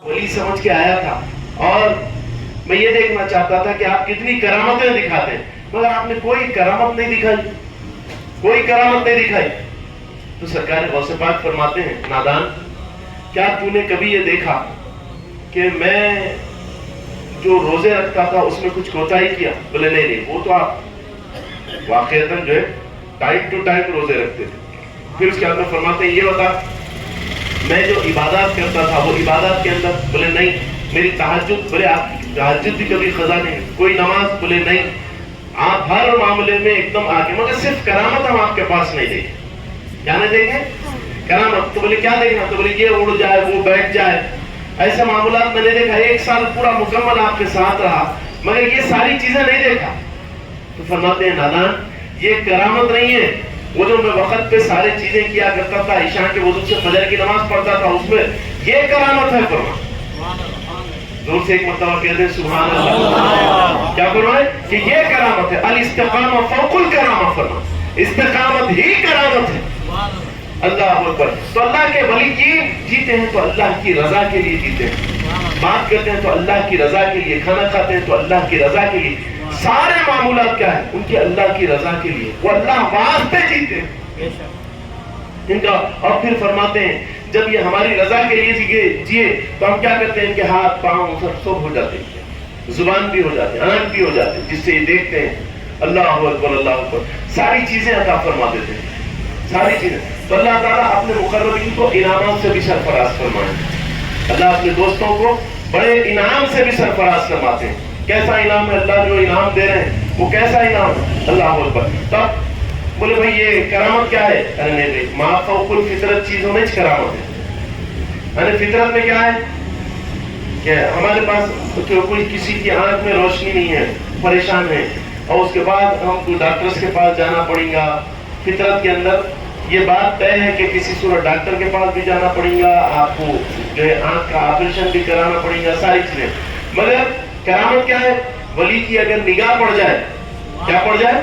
ولی سمجھ کے آیا تھا اور میں یہ دیکھنا چاہتا تھا کہ آپ کتنی کرامتیں دکھاتے ہیں، مگر آپ نے کوئی کرامت نہیں دکھائی، کوئی کرامت نہیں دکھائی۔ تو سرکار غوث پاک فرماتے ہیں، نادان، کیا تو نے کبھی یہ دیکھا کہ میں جو روزے رکھتا تھا اس میں کچھ کوتاہی کیا؟ بولے نہیں نہیں، وہ تو آپ واقعتاً جو ہے ٹائم ٹو ٹائم روزے رکھتے تھے۔ پھر اس کے بعد میں فرماتے ہیں، یہ بتا میں جو عبادات کرتا تھا وہ عبادات کے اندر؟ بولے نہیں۔ میری تہجد؟ بولے آپ تہجد بھی کبھی قضا نہیں؟ کوئی نماز؟ بولے نہیں۔ آپ ہر معاملے میں ایک دم آگے، مگر صرف کرامت ہم آپ کے پاس نہیں دیکھیں۔ کیا نہیں دیکھیں؟ کرامت۔ تو بولے کیا دیکھنا؟ تو بولے یہ اڑ جائے، وہ بیٹھ جائے، ایسے معاملات میں نے دیکھا۔ ایک سال پورا مکمل آپ کے ساتھ رہا مگر یہ ساری چیزیں نہیں دیکھا۔ تو فرماتے ہیں، نادان، یہ کرامت نہیں ہے، وہ جو میں وقت پہ سارے چیزیں کیا کرتا تھا، عشاء کے وضو سے فجر کی نماز پڑھتا تھا، اس میں یہ کرامت ہے۔ فرما زور سے ایک مرتبہ کہتے ہیں سبحان اللہ۔ کیا فرمائے کہ یہ کرامت ہے، الاستقامہ فوق الکرامہ۔ فرما استقامت ہی کرامت ہے۔ اللہ اکبر۔ تو اللہ کے ولی کی جیتے ہیں تو اللہ کی رضا کے لیے جیتے ہیں، بات کرتے ہیں تو اللہ کی رضا کے لیے، کھانا کھاتے ہیں تو اللہ کی رضا کے لیے، سارے معمولات کیا ہے ان کے اللہ کی رضا کے لیے، وہ اللہ واسطے جیتے ہیں ان کا۔ اور پھر فرماتے ہیں جب یہ ہماری رضا کے لیے جیے تو ہم کیا کرتے ہیں، ان کے ہاتھ پاؤں سب ہو جاتے ہیں، زبان بھی ہو جاتے ہیں، آنکھ بھی ہو جاتے ہیں، جس سے یہ دیکھتے ہیں اللہ اکبر اللہ اکبر، ساری چیزیں عطا فرما دیتے ہیں، ساری چیزیں۔ تو اللہ تعالیٰ اپنے مقربین کو انعامات سے بھی سرفراز فرمائے، اللہ اپنے دوستوں کو بڑے انعام سے بھی سرفراز فرماتے ہیں۔ کیسا انعام ہے اللہ جو انعام دے رہے ہیں، وہ کیسا انعام ہے؟ اللہ اکبر۔ تب بولے بھائی یہ کرامت کیا ہے؟ ارے نہیں بھائی، ما فوق الفطرت چیز ہونے چ کرامت ہے۔ ارے فطرت میں کیا ہے کہ ہمارے پاس کوئی کسی کی آنکھ میں روشنی نہیں ہے، پریشان ہے، اور اس کے بعد ہم کو ڈاکٹرز کے پاس جانا پڑے گا۔ فطرت کے اندر یہ بات طے ہے کہ کسی صورت ڈاکٹر کے پاس بھی جانا پڑے گا، آپ کو جو ہے آنکھ کا آپریشن بھی کرانا پڑے گا، ساری چیزیں۔ مگر کرامت کیا ہے؟ ولی کی اگر نگاہ پڑ جائے، کیا پڑ جائے؟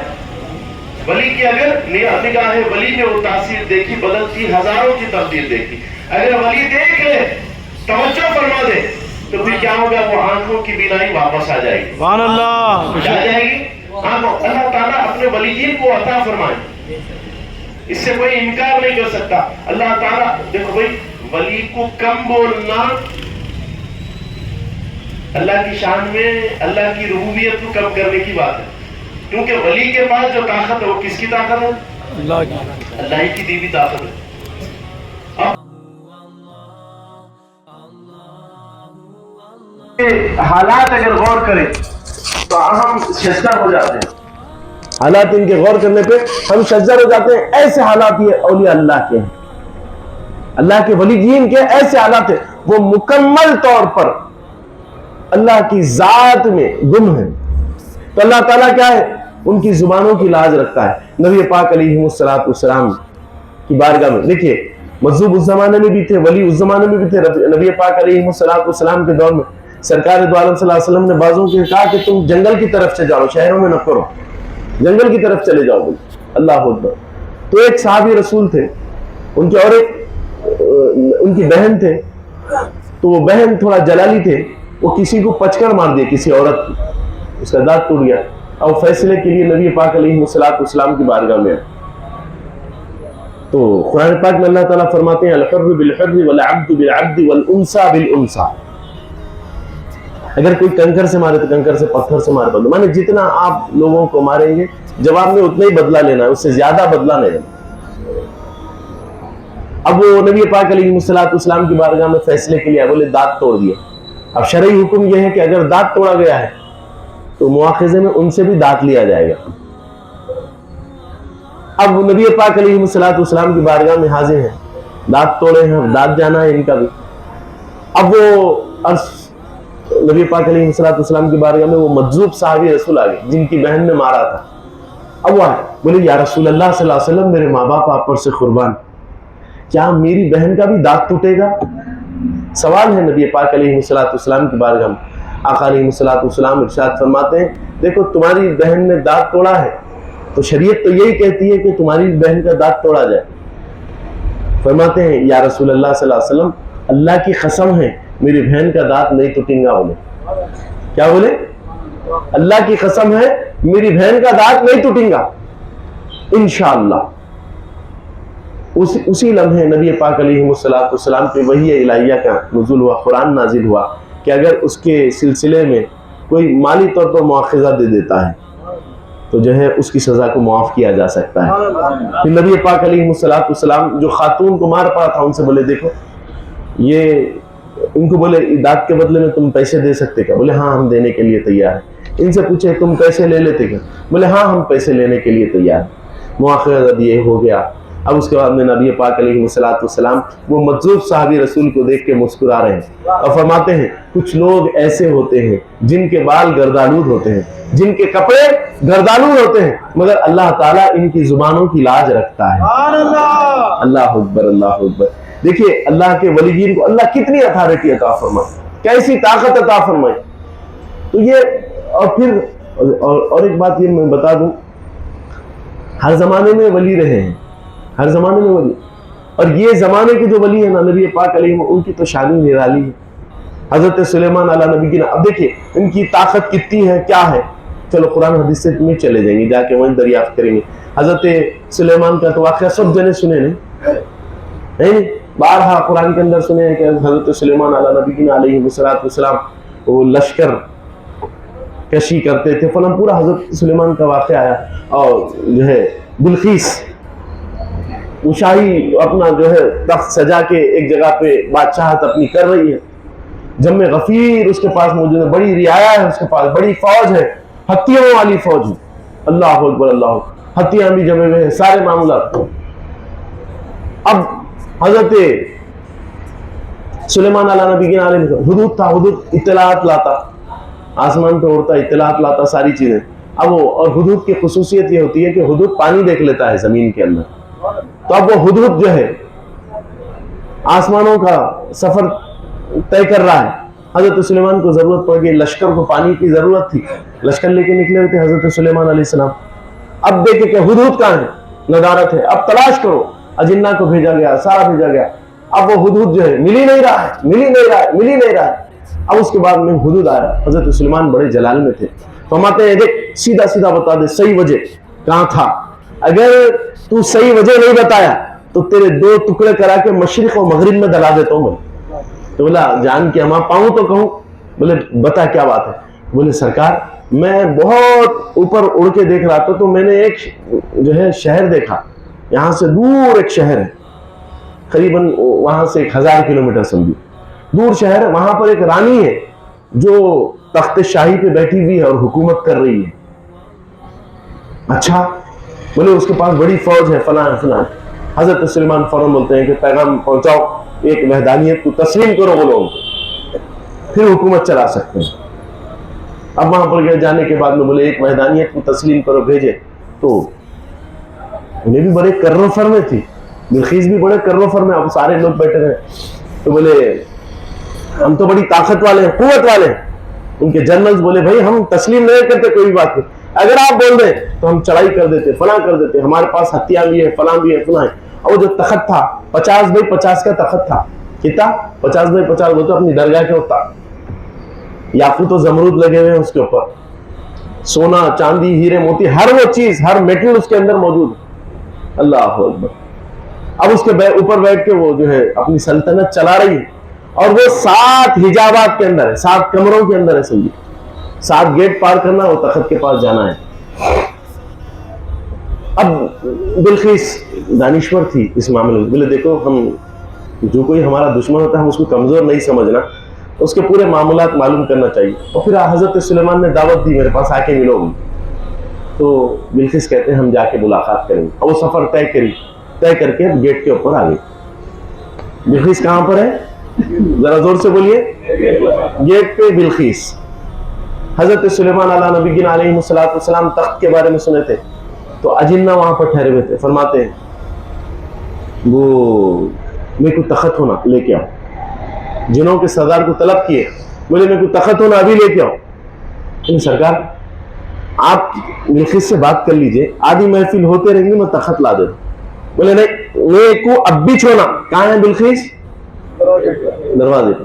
ولی کی اگر نگاہ ہے، ولی نے وہ تاثیر دیکھی، بدلتی ہزاروں کی تبدیل دیکھی۔ اگر ولی دیکھ لے، توجہ فرما دے، تو پھر کیا ہوگا؟ وہ آنکھوں کی بینائی واپس آ جائے گی۔ سبحان اللہ۔ کیا آ جائے گی؟ اللہ تعالیٰ اپنے ولیین کو عطا فرمائے، اس سے کوئی انکار نہیں کر سکتا۔ اللہ تعالیٰ دیکھو بھائی، ولی کو کم بولنا اللہ کی شان میں اللہ کی ربوبیت کو کم کرنے کی بات ہے، کیونکہ ولی کے پاس جو طاقت ہے وہ کس کی طاقت ہے؟ اللہ کی، اللہ کی دی ہوئی طاقت ہے۔ حالات اگر غور کریں تو ہم شزدہ ہو جاتے ہیں، حالات ان کے غور کرنے پہ ہم شزدہ ہو جاتے ہیں۔ ایسے حالات یہ اولیاء اللہ کے ہیں، اللہ کے ولی جین کے ایسے حالات ہیں، وہ مکمل طور پر اللہ کی ذات میں گم ہے۔ تو اللہ تعالیٰ کیا ہے؟ ان کی زبانوں کی لاج رکھتا ہے۔ نبی پاک علیہ السلام کی بارگاہ میں دیکھیے، مجذوب اس زمانے میں بھی تھے، ولی اس زمانے میں بھی تھے۔ نبی پاک علیہ السلام کے دور میں سرکار دو عالم صلی اللہ علیہ وسلم نے بعضوں کو کہا کہ تم جنگل کی طرف سے جاؤ، شہروں میں نہ کرو، جنگل کی طرف چلے جاؤ۔ اللہ اکبر۔ تو ایک صحابی رسول تھے، ان کے اور ایک ان کی بہن تھے، تو وہ بہن تھوڑا جلالی تھے، وہ کسی کو پچکڑ مار دیا، کسی عورت کو، اس کا دانت ٹوٹ گیا، اور فیصلے کے لیے نبی پاک علیہ السلام کی بارگاہ میں۔ تو قرآن پاک میں اللہ تعالیٰ فرماتے ہیں الحر بالحر والعبد بالعبد والانثى بالانثى۔ اگر کوئی کنکر سے مارے تو کنکر سے، پتھر سے مارے بدلہ، مانے جتنا آپ لوگوں کو ماریں گے جواب میں اتنا ہی بدلہ لینا ہے، اس سے زیادہ بدلہ نہیں لینا۔ اب وہ نبی پاک علیہ السلام کی بارگاہ میں فیصلے کے لیے آئے، بولے دانت توڑ دیا۔ اب شرعی حکم یہ ہے کہ اگر دانت توڑا گیا ہے تو مواخذے میں ان سے بھی دانت لیا جائے گا۔ اب نبی پاک علیہ السلام کی بارگاہ میں حاضر ہیں، دانت توڑے ہیں، دانت جانا ہے ان کا بھی۔ اب وہ نبی پاک علیہ السلام کی بارگاہ میں وہ مجذوب صحابی رسول آگئے جن کی بہن نے مارا تھا۔ اب وہ آئے، بولے یا رسول اللہ صلی اللہ علیہ وسلم، میرے ماں باپ آپ پر سے قربان، کیا میری بہن کا بھی دانت ٹوٹے گا؟ سوال ہے نبی پاک علیہ السلام کی بارگاہ میں۔ آقا علیہ السلام ارشاد فرماتے ہیں دیکھو تمہاری بہن نے دانت توڑا ہے تو شریعت تو یہی کہتی ہے کہ تمہاری بہن کا دانت توڑا جائے۔ فرماتے ہیں یا رسول اللہ صلی اللہ علیہ وسلم، اللہ کی قسم ہے میری بہن کا دانت نہیں ٹوٹیں گا. بولے کیا بولے؟ اللہ کی قسم ہے میری بہن کا دانت نہیں ٹوٹیں گا انشاءاللہ. اسی لمحے نبی پاک علیہ السلام پہ وحی الہیہ کا نزول ہوا، قرآن نازل ہوا کہ اگر اس کے سلسلے میں کوئی مالی طور پر مواخذہ دے دیتا ہے تو جو ہے اس کی سزا کو معاف کیا جا سکتا ہے. پھر نبی پاک علیہ السلام جو خاتون کو مار پڑا تھا ان سے بولے دیکھو یہ، ان کو بولے دانت کے بدلے میں تم پیسے دے سکتے کیا؟ بولے ہاں ہم دینے کے لیے تیار ہیں. ان سے پوچھے تم پیسے لے لیتے کیا؟ بولے ہاں ہم پیسے لینے کے لیے تیار ہیں. مواخذہ دیے ہو گیا. اب اس کے بعد میں نبی پاک علیہ السلام وہ مجذوب صحابی رسول کو دیکھ کے مسکرا رہے ہیں اور فرماتے ہیں کچھ لوگ ایسے ہوتے ہیں جن کے بال گردانود ہوتے ہیں، جن کے کپڑے گردانود ہوتے ہیں، مگر اللہ تعالیٰ ان کی زبانوں کی لاج رکھتا ہے. اللہ اکبر، اللہ اکبر. دیکھیے اللہ کے ولیین کو اللہ کتنی اتھارٹی عطا فرمائے، کیسی طاقت عطا فرمائے. تو یہ اور پھر اور ایک بات یہ میں بتا دوں، ہر زمانے میں ولی رہے ہیں، ہر زمانے میں ولی، اور یہ زمانے کے جو ولی ہیں نا نبی پاک علیہ ان کی تو شان نرالی ہے. حضرت سلیمان علیہ نبی کی، اب دیکھیے ان کی طاقت کتنی ہے کیا ہے. چلو قرآن حدیث سے تمہیں چلے جائیں گے، جا کے وہیں دریافت کریں گے. حضرت سلیمان کا تو واقعہ سب جنے سنے نہیں، بارہا قرآن کے اندر سنے ہیں کہ حضرت سلیمان علیہ نبی علیہ السلام وہ لشکر کشی کرتے تھے، فلاں پورا حضرت سلیمان کا واقعہ آیا. اور جو ہے بلقیس وہ شاہی اپنا جو ہے تخت سجا کے ایک جگہ پہ بادشاہت اپنی کر رہی ہے. جم غفیر اس کے پاس موجود ہے، بڑی رعایا ہے اس کے پاس، بڑی فوج ہے، ہتھیوں والی فوج ہے. اللہ اکبر، اللہ اکبر. ہتھیاں بھی جمے ہوئے ہیں، سارے معاملات. اب حضرت سلیمان علیہ نبی کے علیہ حدود تھا، حدود اطلاعات لاتا، آسمان پہ اڑتا اطلاعات لاتا ساری چیزیں. اب وہ اور حدود کی خصوصیت یہ ہوتی ہے کہ حدود پانی دیکھ لیتا ہے زمین کے اندر. تو اب وہ حدود جو ہے آسمانوں کا سفر طے کر رہا ہے. حضرت سلیمان کو ضرورت پڑ گئی، لشکر کو پانی کی ضرورت تھی، لشکر لے کے نکلے ہوئے تھے حضرت سلیمان علیہ السلام. اب دیکھے کہ حدود کہاں ہے، ندارت ہے، اب تلاش کرو. اجنہ کو بھیجا گیا، سارا بھیجا گیا. اب وہ حدود جو ہے مل ہی نہیں رہا ہے. اب اس کے بعد میں حدود آیا. حضرت سلیمان بڑے جلال میں تھے، فرماتے ہیں دیکھ سیدھا سیدھا بتا دے صحیح وجہ کہاں تھا. اگر تو صحیح وجہ نہیں بتایا تو تیرے دو ٹکڑے کرا کے مشرق و مغرب میں دلا دیتا ہوں. تو بولا جان کے ہماں پاؤں تو کہوں. بولے بتا کیا بات ہے. بولے سرکار میں بہت اوپر اڑ کے دیکھ رہا تھا تو میں نے ایک جو ہے شہر دیکھا، یہاں سے دور ایک شہر ہے، قریباً وہاں سے 1000 کلومیٹر سمجھو دور شہر ہے. وہاں پر ایک رانی ہے جو تخت شاہی پہ بیٹھی ہوئی ہے اور حکومت کر رہی ہے. اچھا. بولے اس کے پاس بڑی فوج ہے، فلاں فلاں. حضرت سلیمان فوراً بولتے ہیں کہ پیغام پہنچاؤ، ایک وحدانیت کو تسلیم کرو بولو، پھر حکومت چلا سکتے ہیں. اب وہاں پر گئے، جانے کے بعد میں بولے ایک وحدانیت کو تسلیم کرو، بھیجے. تو انہیں بھی بڑے کرو فرمے تھی، بلقیس بھی بڑے کرو فرمے. اب سارے لوگ بیٹھے رہے تو بولے ہم تو بڑی طاقت والے ہیں، قوت والے ہیں. ان کے جنرلز بولے بھائی ہم تسلیم نہیں کرتے کوئی بات نہیں، اگر آپ بول دیں تو ہم چڑھائی کر دیتے، فلاں کر دیتے، ہمارے پاس ہتھیار بھی ہے، فلاں بھی ہے، فلاں ہے. اور وہ جو تخت تھا 50x50 کا تخت تھا. کتنا 50x50 وہ تو اپنی درگاہ کے ہوتا، یاقوت و زمرود لگے ہوئے ہیں اس کے اوپر، سونا چاندی ہیرے موتی ہر وہ چیز، ہر میٹل اس کے اندر موجود ہے. اللہ اکبر. اب اس کے اوپر بیٹھ کے وہ جو ہے اپنی سلطنت چلا رہی ہے. اور وہ 7 حجابات کے اندر ہے، 7 کمروں کے اندر ہے. سمجھے 7 گیٹ پار کرنا، وہ تخت کے پاس جانا ہے. اب بلقیس دانشور تھی اس معاملے میں. بولے دیکھو ہم جو کوئی ہمارا دشمن ہوتا ہے ہم اس کو کمزور نہیں سمجھنا، اس کے پورے معاملات معلوم کرنا چاہیے. اور پھر حضرت سلیمان نے دعوت دی میرے پاس آ کے ملو. تو بلقیس کہتے ہیں ہم جا کے ملاقات کریں گے. اور وہ سفر طے کر کے گیٹ کے اوپر آ گئی. بلقیس کہاں پر ہے؟ ذرا زور سے بولیے. گیٹ پہ بلقیس. حضرت سلیمان علیہ نبی علیہ السلام تخت کے بارے میں سنے تھے تو اجنہ وہاں پر ٹھہرے ہوئے تھے. فرماتے ہیں وہ میں کوئی تخت ہونا لے کے آؤ. جنوں کے سردار کو طلب کیے، بولے میں کوئی تخت ہونا ابھی لے کے آؤ. سرکار آپ بلقیس سے بات کر لیجئے، آدھی محفل ہوتے رہیں گے میں تخت لا دیتا. بولے نہیں، میں کو اب بھی چھونا. کہاں ہے بلقیس؟ دروازے پہ.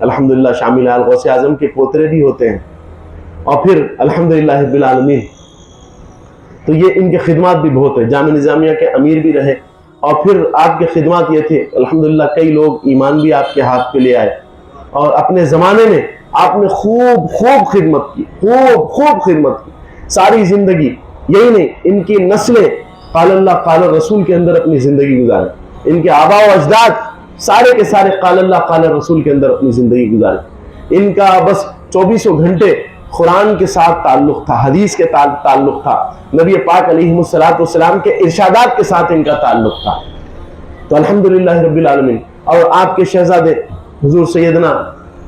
الحمدللہ شامل ہے، غوث اعظم کے پوترے بھی ہوتے ہیں، اور پھر الحمدللہ رب العالمین تو یہ ان کے خدمات بھی بہت ہیں، جامعہ نظامیہ کے امیر بھی رہے، اور پھر آپ کے خدمات یہ تھے الحمدللہ کئی لوگ ایمان بھی آپ کے ہاتھ پہ لے آئے، اور اپنے زمانے میں آپ نے خوب خدمت کی، خوب خدمت کی، ساری زندگی، یہی نہیں ان کی نسلیں قال اللہ قال رسول کے اندر اپنی زندگی گزارے، ان کے آباء و اجداد سارے کے سارے قال اللہ قال رسول کے اندر اپنی زندگی گزارے، ان کا بس 24 گھنٹے قرآن کے ساتھ تعلق تھا، حدیث کے تعلق تھا، نبی پاک علیہ السلام کے ارشادات کے ساتھ ان کا تعلق تھا۔ تو الحمدللہ رب العالمین، اور آپ کے شہزادے حضور سیدنا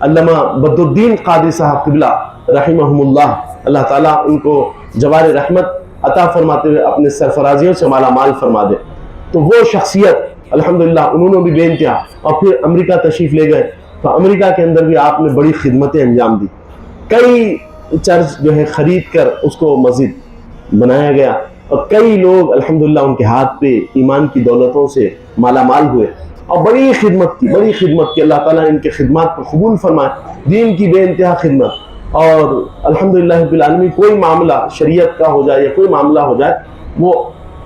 علامہ بدر الدین قادری صاحب قبلہ رحمہم اللہ، اللہ تعالیٰ ان کو جوار رحمت عطا فرماتے ہوئے اپنے سرفرازیوں سے مالا مال فرما دے۔ تو وہ شخصیت الحمدللہ انہوں نے بھی بے انتہا، اور پھر امریکہ تشریف لے گئے، تو امریکہ کے اندر بھی آپ نے بڑی خدمتیں انجام دی، کئی چرچ جو ہے خرید کر اس کو مسجد بنایا گیا، اور کئی لوگ الحمدللہ ان کے ہاتھ پہ ایمان کی دولتوں سے مالا مال ہوئے، اور بڑی خدمت کی اللہ تعالیٰ ان کے خدمات کو قبول فرمائے، دین کی بے انتہا خدمت۔ اور الحمدللہ رب العالمین کوئی معاملہ شریعت کا ہو جائے یا کوئی معاملہ ہو جائے، وہ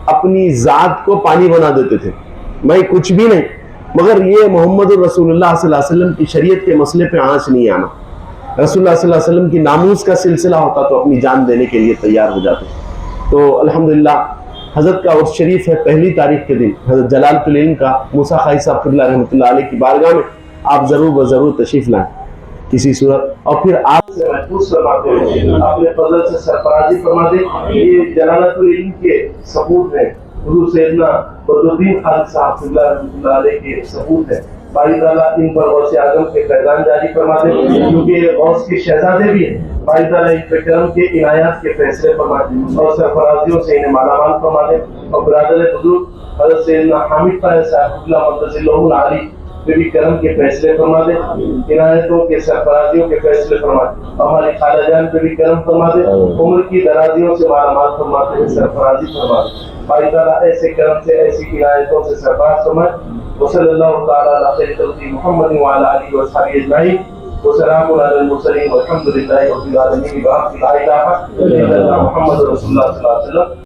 اپنی ذات کو پانی بنا دیتے تھے، میں کچھ بھی نہیں، مگر یہ محمد الرسول اللہ صلی اللہ علیہ وسلم کی شریعت کے مسئلے پہ آنچ نہیں آنا، رسول اللہ صلی اللہ علیہ وسلم کی ناموس کا سلسلہ ہوتا تو اپنی جان دینے کے لیے تیار ہو جاتے۔ تو الحمدللہ حضرت کا عرس شریف ہے 1 تاریخ کے دن، حضرت جلالۃ العلم کا موسیٰ خائی صاحب قبلہ رحمۃ اللہ علیہ کی بارگاہ میں آپ ضرور تشریف لائیں کسی صورت، اور پھر آپ سے محفوظ فرماتے ہیں، اپنے فضل سے سرفرازی فرما دیں۔ یہ جلالۃ العلم کے ثبوت ہیں، حضور سیدنا بدر الدین خالد صاحب قبلہ رحمۃ اللہ علیہ کے ثبوت ہیں، باری تعالیٰ ان پر غوث اعظم کے فیضان جاری فرما دیں، کیونکہ غوث کے شہزادے بھی ہیں، باری تعالیٰ ان پہ کرم کے عنایات کے فیصلے فرما دیں، اور سرفرازیوں سے انہیں مالا مال فرما دیں، اور برادر بزرگ حضرت سیدنا حامد طاہر صاحب قبلہ مقدس اللہ العالی پہ بھی کرم کے فیصلے فرما دیں، عنایتوں کے سرفرازیوں کے فیصلے فرما دیں، ہماری خالہ جان پہ بھی کرم فرما دیں، عمر کی درازیوں سے مالا مال فرماتے ہیں، سرفرازی فرما دیں، باری تعالیٰ ایسے کرم سے ایسی عنایتوں سے سرفراز فرمائے۔ وصلی اللہ تعالیٰ علی خیر خلق محمد وعلی آلہ وصحبہ اجمعین، وسلام علی المرسلین والحمد للہ رب العالمین، لا الہ الا اللہ محمد رسول اللہ صلی اللہ علیہ وسلم۔